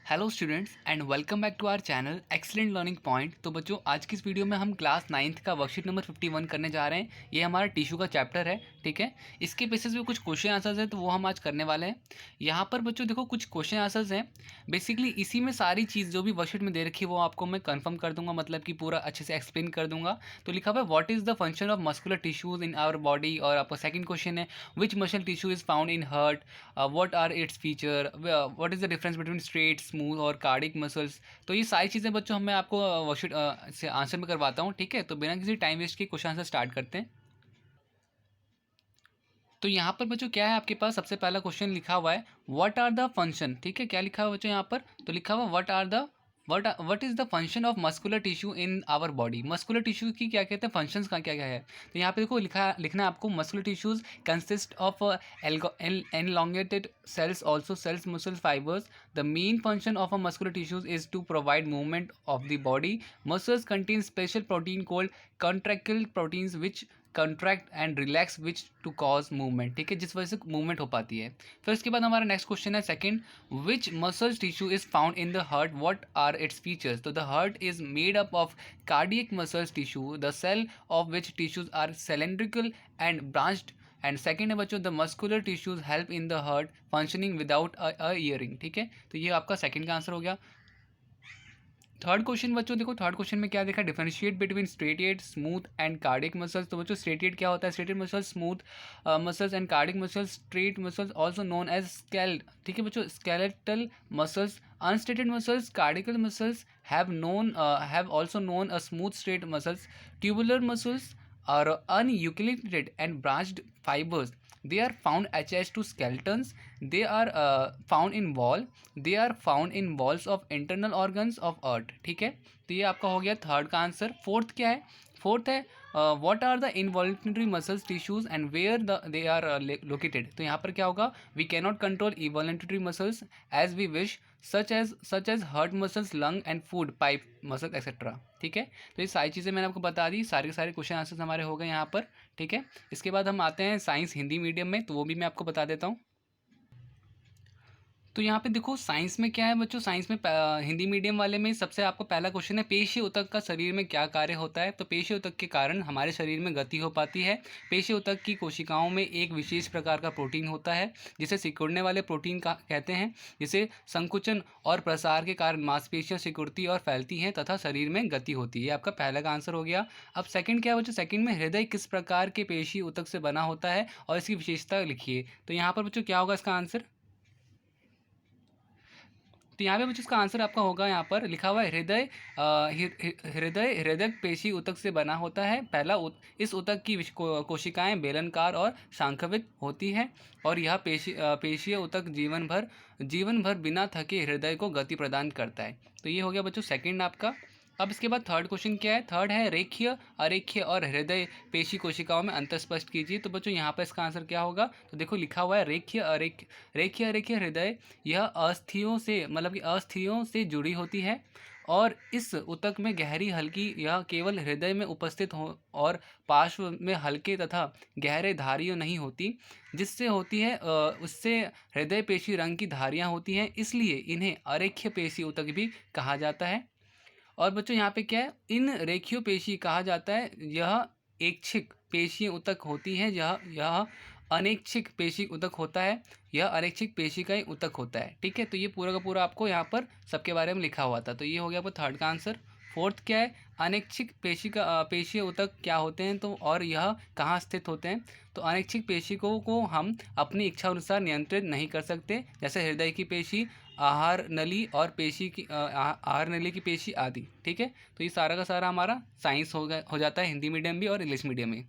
Hello students and welcome back to our channel excellent learning point. तो बच्चों, आज की इस वीडियो में हम क्लास 9th का वर्कशीट नंबर 51 करने जा रहे हैं। ये हमारा टिश्यू का चैप्टर है, ठीक है। इसके बेसिस पे कुछ क्वेश्चन आंसर्स हैं, तो वो हम आज करने वाले हैं। यहाँ पर बच्चों देखो, कुछ क्वेश्चन आंसर्स हैं। बेसिकली इसी में सारी चीज़ जो भी वर्कशीट में दे रखी है वो आपको मैं कन्फर्म कर दूंगा, मतलब कि पूरा अच्छे से एक्सप्लेन कर दूंगा। तो लिखा हुआ है what is the function of muscular tissues in our body, और आपका सेकंड क्वेश्चन है which muscle tissue is found in heart, what are its feature, what is the difference between straight, smooth और कार्डिक मसल्स। तो ये सारी चीज़ें बच्चों मैं आपको वर्कशीट से आंसर में करवाता हूँ, ठीक है। तो बिना किसी टाइम वेस्ट के क्वेश्चन आंसर स्टार्ट करते हैं। तो यहाँ पर बच्चों क्या है, आपके पास सबसे पहला क्वेश्चन लिखा हुआ है व्हाट आर द फंक्शन, ठीक है। क्या लिखा हुआ बच्चों यहाँ पर? तो लिखा हुआ what is the function of muscular tissue in our body. Muscular tissue की क्या कहते हैं, फंक्शंस का क्या क्या है। तो यहाँ पे देखो लिखना है आपको, muscular tissues consist of elongated cells, also cells, muscle fibers. The main function of a muscular tissues is to provide movement of the body. Muscles contain special protein called contractile proteins which contract and relax which to cause movement, ठीक है, जिस वजह से movement हो पाती है। फिर उसके बाद हमारा नेक्स्ट क्वेश्चन है second, which muscle tissue is found in the heart, what are its features. तो the heart is made up of cardiac muscles tissue, the cell of which tissues are cylindrical and branched. And second है बच्चों, the muscular tissues help in the heart functioning without a earring, ठीक है। तो ये आपका second का answer हो गया। थर्ड क्वेश्चन बच्चों देखो, थर्ड क्वेश्चन में क्या देखा, differentiate between striated, smooth and cardiac muscles. तो बच्चों स्ट्रेटिएट क्या होता है, striated muscles, smooth muscles and cardiac muscles. Straight muscles also known as scaled, ठीक है बच्चों, skeletal muscles. Unstriated muscles, cardiac muscles have also known as smooth straight muscles. Tubular muscles are unenculated and branched fibers. They are found attached to skeletons. They are found in walls of internal organs of earth, ठीक है। तो ये आपका हो गया third का answer. Fourth क्या है? फोर्थ है what are the involuntary muscles tissues and where they are located. तो यहाँ पर क्या होगा, we cannot control involuntary muscles as we wish, such as heart muscles, lung and food pipe muscles etcetera, ठीक है। तो ये सारी चीज़ें मैंने आपको बता दी, सारे के सारे क्वेश्चन आंसर्स हमारे हो गए यहाँ पर, ठीक है। इसके बाद हम आते हैं साइंस हिंदी मीडियम में, तो वो भी मैं आपको बता देता हूँ। तो यहाँ पे देखो साइंस में क्या है बच्चों, साइंस में हिंदी मीडियम वाले में सबसे आपको पहला क्वेश्चन है पेशी ऊतक का शरीर में क्या कार्य होता है। तो पेशी ऊतक के कारण हमारे शरीर में गति हो पाती है। पेशी ऊतक की कोशिकाओं में एक विशेष प्रकार का प्रोटीन होता है जिसे सिकुड़ने वाले प्रोटीन का कहते हैं, जिसे संकुचन और प्रसार के कारण मांसपेशियां सिकुड़ती और फैलती हैं तथा शरीर में गति होती है। आपका पहला का आंसर हो गया। अब सेकंड क्या है बच्चों, सेकंड में हृदय किस प्रकार के पेशी ऊतक से बना होता है और इसकी विशेषता लिखिए। तो यहाँ पर बच्चों क्या होगा इसका आंसर, तो यहाँ पे बच्चों इसका आंसर आपका होगा, यहाँ पर लिखा हुआ है हृदय पेशी ऊतक से बना होता है। पहला इस ऊतक की कोशिकाएं बेलनाकार और शांखवित होती है और यह पेशीय ऊतक जीवन भर बिना थके हृदय को गति प्रदान करता है। तो ये हो गया बच्चों सेकंड आपका। अब इसके बाद थर्ड क्वेश्चन क्या है, थर्ड है रेखीय, अरेखीय और हृदय पेशी कोशिकाओं में अंतर स्पष्ट कीजिए। तो बच्चों यहाँ पर इसका आंसर क्या होगा, तो देखो लिखा हुआ है रेखीय अरेखीय हृदय, यह अस्थियों से मतलब कि अस्थियों से जुड़ी होती है और इस ऊतक में गहरी हल्की, यह केवल हृदय में उपस्थित हो और पार्श्व में हल्के तथा गहरे धारियाँ नहीं होती, जिससे होती है उससे हृदय पेशी रंग की धारियाँ होती हैं, इसलिए इन्हें अरेखीय पेशी ऊतक भी कहा जाता है। और बच्चों यहाँ पे क्या है, इन रेखीय पेशी कहा जाता है, यह ऐच्छिक पेशी ऊतक होती है, यह अनैच्छिक पेशी ऊतक होता है, यह अनैच्छिक पेशी का ही ऊतक होता है, ठीक है। तो ये पूरा का पूरा आपको यहाँ पर सबके बारे में लिखा हुआ था। तो ये हो गया आपका थर्ड का आंसर। फोर्थ क्या है, अनैच्छिक पेशी ऊतक क्या होते हैं, तो और यह कहाँ स्थित होते हैं। तो अनैच्छिक पेशी को हम अपनी इच्छा अनुसार नियंत्रित नहीं कर सकते, जैसे हृदय की पेशी, आहार नली और आहार नली की पेशी आदि, ठीक है। तो ये सारा का सारा हमारा साइंस हो जाता है हिंदी मीडियम भी और इंग्लिश मीडियम में।